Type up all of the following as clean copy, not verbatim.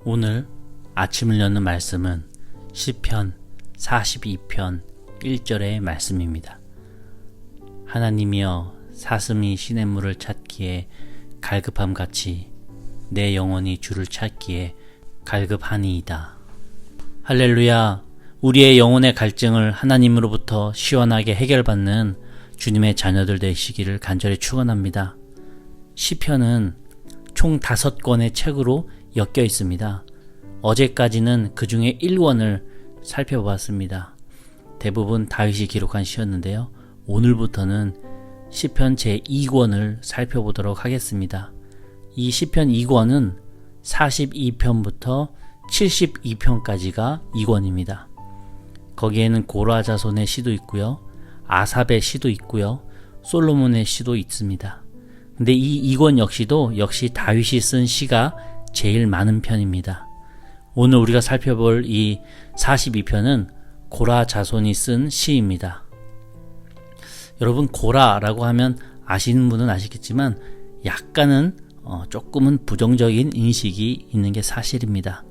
오늘 아침을 여는 말씀은 시편 42편 1절의 말씀입니다. 하나님이여 사슴이 시냇물을 찾기에 갈급함같이 내 영혼이 주를 찾기에 갈급하니이다. 할렐루야. 우리의 영혼의 갈증을 하나님으로부터 시원하게 해결받는 주님의 자녀들 되시기를 간절히 축원합니다. 시편은 총 5권의 책으로 엮여 있습니다. 어제까지는 그 중에 1권을 살펴보았습니다. 대부분 다윗이 기록한 시였는데요. 오늘부터는 시편 제2권을 살펴보도록 하겠습니다. 이 시편 2권은 42편부터 72편까지가 2권입니다. 거기에는 고라 자손의 시도 있고요. 아삽의 시도 있고요. 솔로몬의 시도 있습니다. 근데 이 2권 역시 다윗이 쓴 시가 제일 많은 편입니다. 오늘 우리가 살펴볼 이 42편은 고라 자손이 쓴 시입니다. 여러분, 고라라고 하면 아시는 분은 아시겠지만 약간은 조금은 부정적인 인식이 있는 게 사실입니다.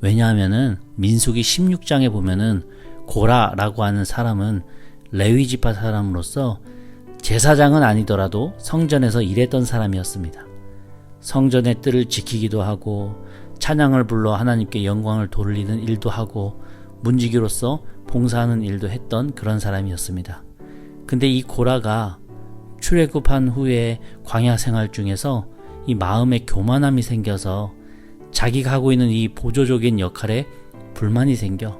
왜냐하면은 민수기 16장에 보면은 고라라고 하는 사람은 레위 지파 사람으로서 제사장은 아니더라도 성전에서 일했던 사람이었습니다. 성전의 뜰을 지키기도 하고 찬양을 불러 하나님께 영광을 돌리는 일도 하고 문지기로서 봉사하는 일도 했던 그런 사람이었습니다. 근데 이 고라가 출애굽한 후에 광야 생활 중에서 이 마음에 교만함이 생겨서 자기가 하고 있는 이 보조적인 역할에 불만이 생겨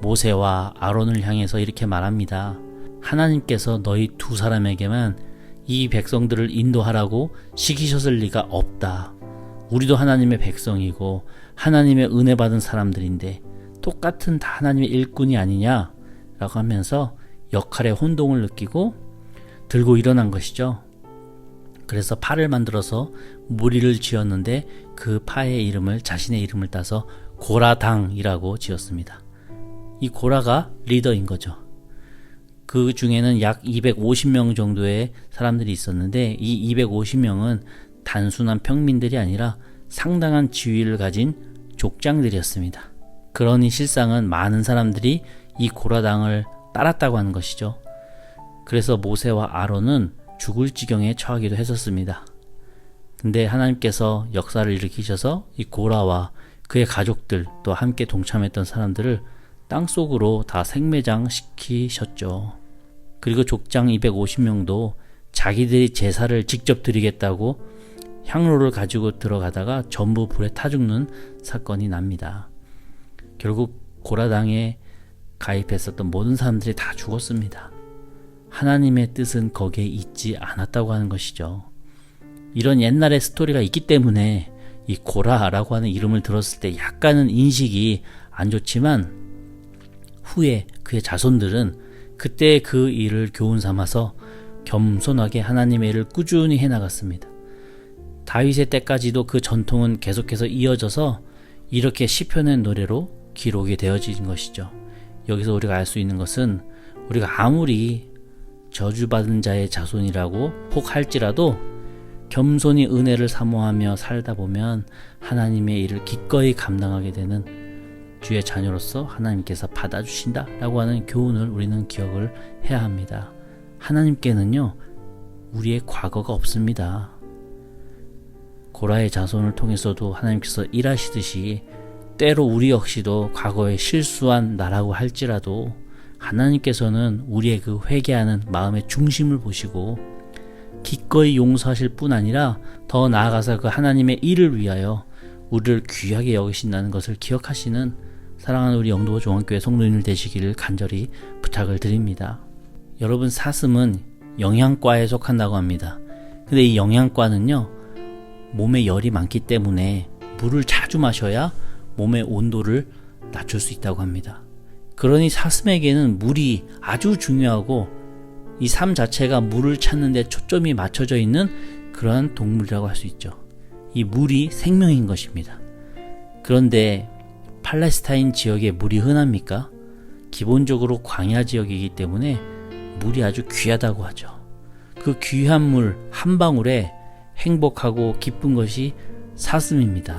모세와 아론을 향해서 이렇게 말합니다. 하나님께서 너희 두 사람에게만 이 백성들을 인도하라고 시키셨을 리가 없다. 우리도 하나님의 백성이고 하나님의 은혜 받은 사람들인데 똑같은 다 하나님의 일꾼이 아니냐 라고 하면서 역할의 혼동을 느끼고 들고 일어난 것이죠. 그래서 파를 만들어서 무리를 지었는데 그 파의 이름을 자신의 이름을 따서 고라당이라고 지었습니다. 이 고라가 리더인 거죠. 그 중에는 약 250명 정도의 사람들이 있었는데 이 250명은 단순한 평민들이 아니라 상당한 지위를 가진 족장들이었습니다. 그러니 실상은 많은 사람들이 이 고라당을 따랐다고 하는 것이죠. 그래서 모세와 아론은 죽을 지경에 처하기도 했었습니다. 근데 하나님께서 역사를 일으키셔서 이 고라와 그의 가족들 또 함께 동참했던 사람들을 땅속으로 다 생매장 시키셨죠. 그리고 족장 250명도 자기들이 제사를 직접 드리겠다고 향로를 가지고 들어가다가 전부 불에 타 죽는 사건이 납니다. 결국 고라당에 가입했었던 모든 사람들이 다 죽었습니다. 하나님의 뜻은 거기에 있지 않았다고 하는 것이죠. 이런 옛날의 스토리가 있기 때문에 이 고라라고 하는 이름을 들었을 때 약간은 인식이 안 좋지만 후에 그의 자손들은 그때 그 일을 교훈 삼아서 겸손하게 하나님의 일을 꾸준히 해나갔습니다. 다윗의 때까지도 그 전통은 계속해서 이어져서 이렇게 시편의 노래로 기록이 되어진 것이죠. 여기서 우리가 알 수 있는 것은 우리가 아무리 저주받은 자의 자손이라고 혹 할지라도 겸손히 은혜를 사모하며 살다 보면 하나님의 일을 기꺼이 감당하게 되는 주의 자녀로서 하나님께서 받아주신다 라고 하는 교훈을 우리는 기억을 해야 합니다. 하나님께는요 우리의 과거가 없습니다. 고라의 자손을 통해서도 하나님께서 일하시듯이 때로 우리 역시도 과거에 실수한 나라고 할지라도 하나님께서는 우리의 그 회개하는 마음의 중심을 보시고 기꺼이 용서하실 뿐 아니라 더 나아가서 그 하나님의 일을 위하여 우리를 귀하게 여기신다는 것을 기억하시는 사랑하는 우리 영도 종합교회 성도님들 되시기를 간절히 부탁을 드립니다. 여러분, 사슴은 영양과에 속한다고 합니다. 근데 이 영양과는요 몸에 열이 많기 때문에 물을 자주 마셔야 몸의 온도를 낮출 수 있다고 합니다. 그러니 사슴에게는 물이 아주 중요하고 이 삶 자체가 물을 찾는 데 초점이 맞춰져 있는 그러한 동물이라고 할 수 있죠. 이 물이 생명인 것입니다. 그런데 팔레스타인 지역에 물이 흔합니까? 기본적으로 광야 지역이기 때문에 물이 아주 귀하다고 하죠. 그 귀한 물 한 방울에 행복하고 기쁜 것이 사슴입니다.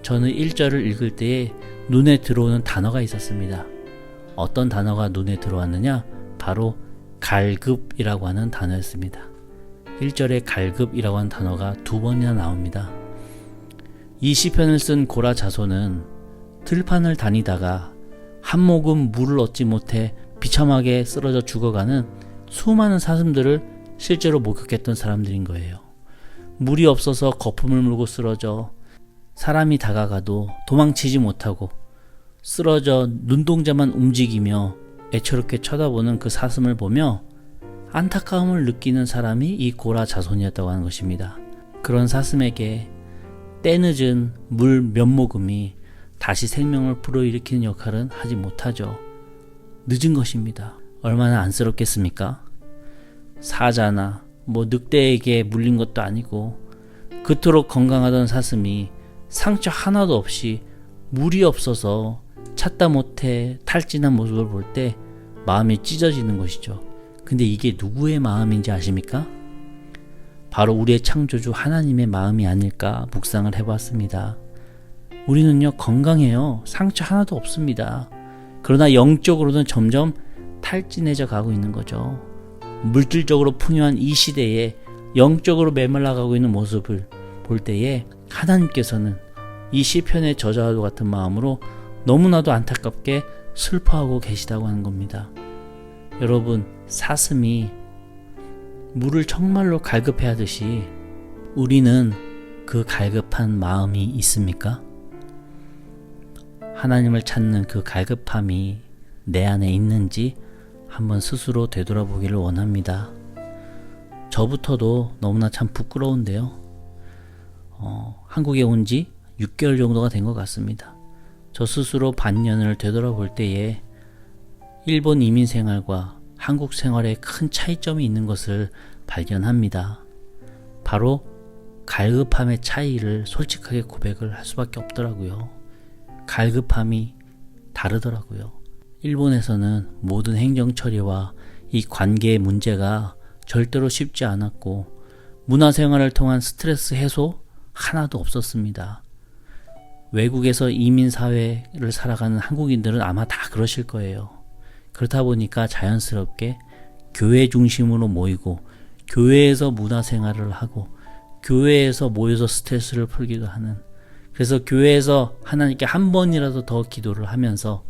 저는 1절을 읽을 때에 눈에 들어오는 단어가 있었습니다. 어떤 단어가 눈에 들어왔느냐? 바로 갈급이라고 하는 단어였습니다. 1절에 갈급이라고 하는 단어가 2번이나 나옵니다. 이 시편을 쓴 고라 자손은 들판을 다니다가 한 모금 물을 얻지 못해 비참하게 쓰러져 죽어가는 수많은 사슴들을 실제로 목격했던 사람들인 거예요. 물이 없어서 거품을 물고 쓰러져 사람이 다가가도 도망치지 못하고 쓰러져 눈동자만 움직이며 애처롭게 쳐다보는 그 사슴을 보며 안타까움을 느끼는 사람이 이 고라 자손이었다고 하는 것입니다. 그런 사슴에게 때늦은 물 몇 모금이 다시 생명을 불어일으키는 역할은 하지 못하죠. 늦은 것입니다. 얼마나 안쓰럽겠습니까? 사자나 늑대에게 물린 것도 아니고 그토록 건강하던 사슴이 상처 하나도 없이 물이 없어서 찾다 못해 탈진한 모습을 볼 때 마음이 찢어지는 것이죠. 근데 이게 누구의 마음인지 아십니까? 바로 우리의 창조주 하나님의 마음이 아닐까 묵상을 해봤습니다. 우리는요, 건강해요. 상처 하나도 없습니다. 그러나 영적으로는 점점 탈진해져 가고 있는 거죠. 물질적으로 풍요한 이 시대에 영적으로 메말라가고 있는 모습을 볼 때에 하나님께서는 이 시편의 저자와도 같은 마음으로 너무나도 안타깝게 슬퍼하고 계시다고 하는 겁니다. 여러분, 사슴이 물을 정말로 갈급해 하듯이 우리는 그 갈급한 마음이 있습니까? 하나님을 찾는 그 갈급함이 내 안에 있는지 한번 스스로 되돌아보기를 원합니다. 저부터도 너무나 참 부끄러운데요. 한국에 온 지 6개월 정도가 된 것 같습니다. 저 스스로 반년을 되돌아볼 때에 일본 이민 생활과 한국 생활에 큰 차이점이 있는 것을 발견합니다. 바로 갈급함의 차이를 솔직하게 고백을 할 수밖에 없더라고요. 갈급함이 다르더라고요. 일본에서는 모든 행정 처리와 이 관계의 문제가 절대로 쉽지 않았고 문화생활을 통한 스트레스 해소 하나도 없었습니다. 외국에서 이민사회를 살아가는 한국인들은 아마 다 그러실 거예요. 그렇다 보니까 자연스럽게 교회 중심으로 모이고 교회에서 문화생활을 하고 교회에서 모여서 스트레스를 풀기도 하는, 그래서 교회에서 하나님께 한 번이라도 더 기도를 하면서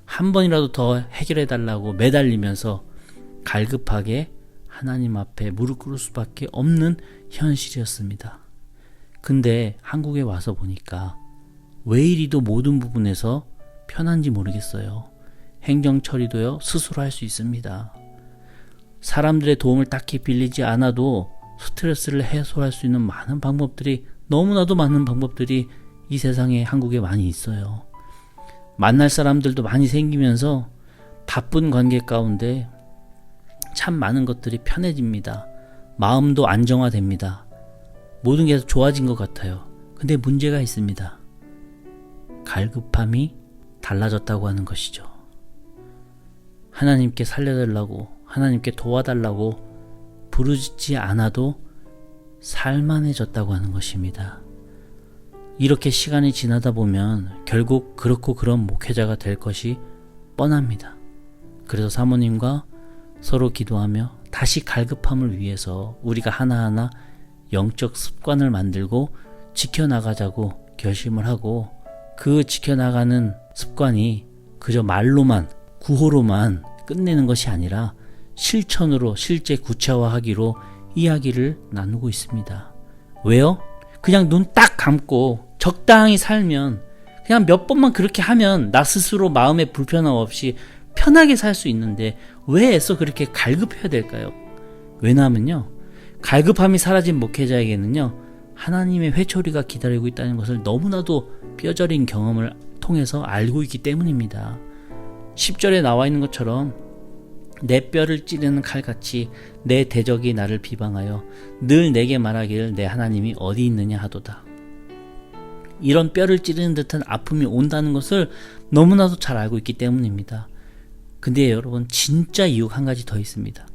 한 번이라도 더 해결해 달라고 매달리면서 갈급하게 하나님 앞에 무릎 꿇을 수밖에 없는 현실이었습니다. 근데 한국에 와서 보니까 왜 이리도 모든 부분에서 편한지 모르겠어요. 행정 처리도요, 스스로 할 수 있습니다. 사람들의 도움을 딱히 빌리지 않아도 스트레스를 해소할 수 있는 많은 방법들이, 너무나도 많은 방법들이 이 세상에 한국에 많이 있어요. 만날 사람들도 많이 생기면서 바쁜 관계 가운데 참 많은 것들이 편해집니다. 마음도 안정화됩니다. 모든 게 좋아진 것 같아요. 근데 문제가 있습니다. 갈급함이 달라졌다고 하는 것이죠. 하나님께 살려달라고, 하나님께 도와달라고 부르지 않아도 살만해졌다고 하는 것입니다. 이렇게 시간이 지나다 보면 결국 그렇고 그런 목회자가 될 것이 뻔합니다. 그래서 사모님과 서로 기도하며 다시 갈급함을 위해서 우리가 하나하나 영적 습관을 만들고 지켜나가자고 결심을 하고, 그 지켜나가는 습관이 그저 말로만, 구호로만 끝내는 것이 아니라 실천으로 실제 구체화하기로 이야기를 나누고 있습니다. 왜요? 그냥 눈 딱 감고 적당히 살면, 그냥 몇 번만 그렇게 하면 나 스스로 마음에 불편함 없이 편하게 살 수 있는데 왜 애써 그렇게 갈급해야 될까요? 왜냐하면요, 갈급함이 사라진 목회자에게는요, 하나님의 회초리가 기다리고 있다는 것을 너무나도 뼈저린 경험을 통해서 알고 있기 때문입니다. 10절에 나와 있는 것처럼 내 뼈를 찌르는 칼같이 내 대적이 나를 비방하여 늘 내게 말하기를 내 하나님이 어디 있느냐 하도다. 이런 뼈를 찌르는 듯한 아픔이 온다는 것을 너무나도 잘 알고 있기 때문입니다. 근데 여러분, 진짜 이유 한 가지 더 있습니다.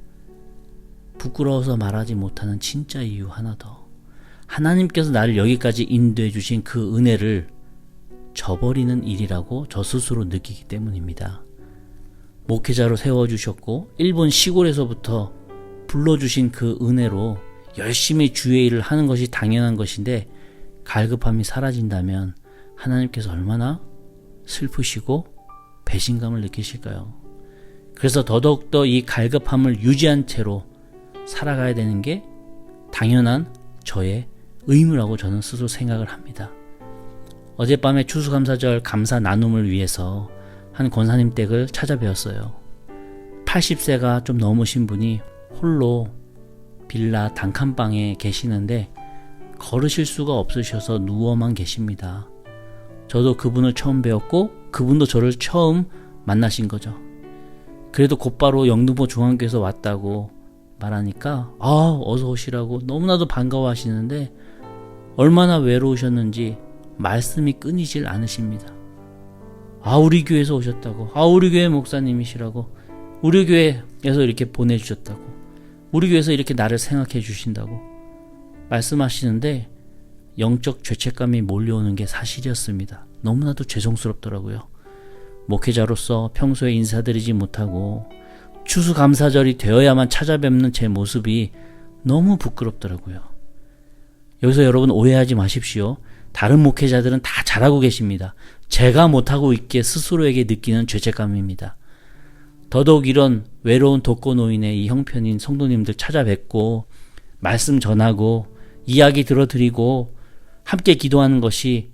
부끄러워서 말하지 못하는 진짜 이유 하나 더. 하나님께서 나를 여기까지 인도해 주신 그 은혜를 져버리는 일이라고 저 스스로 느끼기 때문입니다. 목회자로 세워주셨고 일본 시골에서부터 불러주신 그 은혜로 열심히 주의 일을 하는 것이 당연한 것인데 갈급함이 사라진다면 하나님께서 얼마나 슬프시고 배신감을 느끼실까요? 그래서 더더욱더 이 갈급함을 유지한 채로 살아가야 되는 게 당연한 저의 의무라고 저는 스스로 생각을 합니다. 어젯밤에 추수감사절 감사 나눔을 위해서 한 권사님 댁을 찾아뵈었어요. 80세가 좀 넘으신 분이 홀로 빌라 단칸방에 계시는데 걸으실 수가 없으셔서 누워만 계십니다. 저도 그분을 처음 배웠고 그분도 저를 처음 만나신 거죠. 그래도 곧바로 영등포 중앙교에서 왔다고 말하니까 어서 오시라고 너무나도 반가워하시는데 얼마나 외로우셨는지 말씀이 끊이질 않으십니다. 우리 교회에서 오셨다고, 우리 교회 목사님이시라고, 우리 교회에서 이렇게 보내주셨다고, 우리 교회에서 이렇게 나를 생각해 주신다고 말씀하시는데 영적 죄책감이 몰려오는 게 사실이었습니다. 너무나도 죄송스럽더라고요. 목회자로서 평소에 인사드리지 못하고 추수감사절이 되어야만 찾아뵙는 제 모습이 너무 부끄럽더라고요. 여기서 여러분 오해하지 마십시오. 다른 목회자들은 다 잘하고 계십니다. 제가 못하고 있기에 스스로에게 느끼는 죄책감입니다. 더더욱 이런 외로운 독거노인의 이 형편인 성도님들 찾아뵙고 말씀 전하고 이야기 들어드리고 함께 기도하는 것이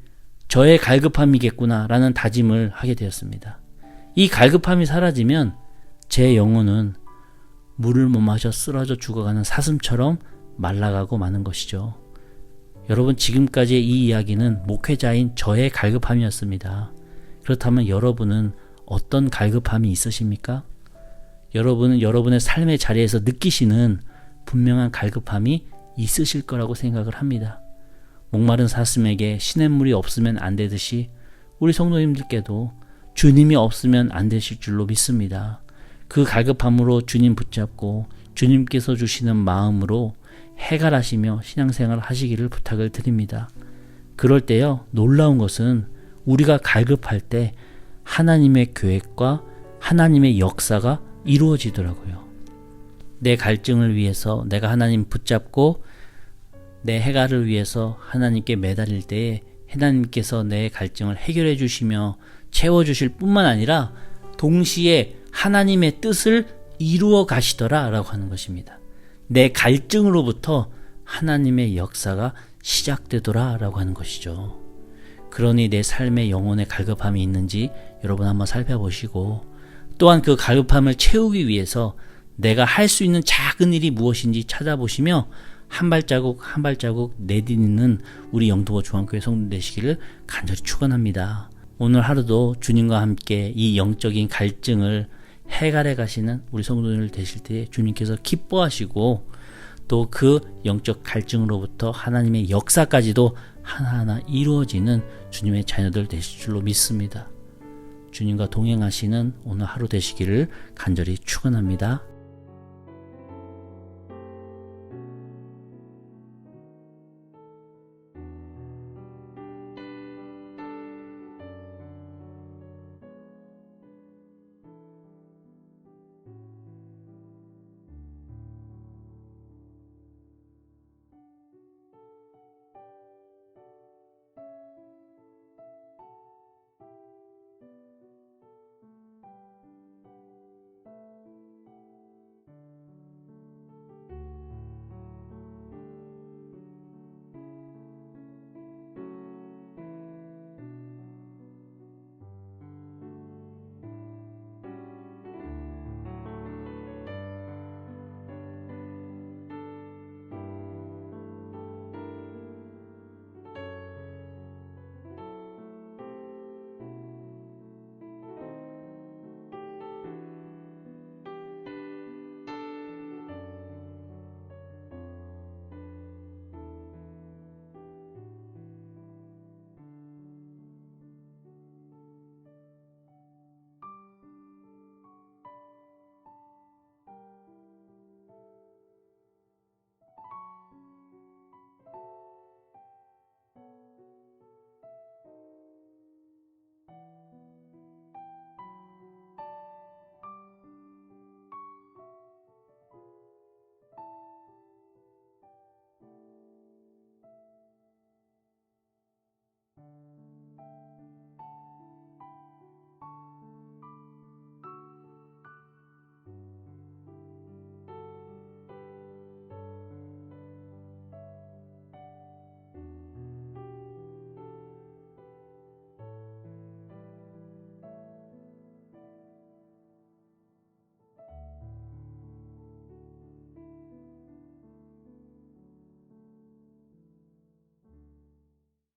저의 갈급함이겠구나라는 다짐을 하게 되었습니다. 이 갈급함이 사라지면 제 영혼은 물을 못 마셔 쓰러져 죽어가는 사슴처럼 말라가고 마는 것이죠. 여러분, 지금까지의 이 이야기는 목회자인 저의 갈급함이었습니다. 그렇다면 여러분은 어떤 갈급함이 있으십니까? 여러분은 여러분의 삶의 자리에서 느끼시는 분명한 갈급함이 있으실 거라고 생각을 합니다. 목마른 사슴에게 시냇물이 없으면 안 되듯이 우리 성도님들께도 주님이 없으면 안 되실 줄로 믿습니다. 그 갈급함으로 주님 붙잡고 주님께서 주시는 마음으로 해갈하시며 신앙생활을 하시기를 부탁을 드립니다. 그럴 때요, 놀라운 것은 우리가 갈급할 때 하나님의 계획과 하나님의 역사가 이루어지더라고요. 내 갈증을 위해서 내가 하나님 붙잡고 내 해갈을 위해서 하나님께 매달릴 때에 하나님께서 내 갈증을 해결해 주시며 채워주실 뿐만 아니라 동시에 하나님의 뜻을 이루어 가시더라 라고 하는 것입니다. 내 갈증으로부터 하나님의 역사가 시작되더라 라고 하는 것이죠. 그러니 내 삶의 영혼의 갈급함이 있는지 여러분 한번 살펴보시고, 또한 그 갈급함을 채우기 위해서 내가 할 수 있는 작은 일이 무엇인지 찾아보시며 한 발자국 한 발자국 내딛는 우리 영등포 중앙교회 성도 되시기를 간절히 축원합니다. 오늘 하루도 주님과 함께 이 영적인 갈증을 해갈해 가시는 우리 성도들 되실 때 주님께서 기뻐하시고 또 그 영적 갈증으로부터 하나님의 역사까지도 하나하나 이루어지는 주님의 자녀들 되실 줄로 믿습니다. 주님과 동행하시는 오늘 하루 되시기를 간절히 축원합니다.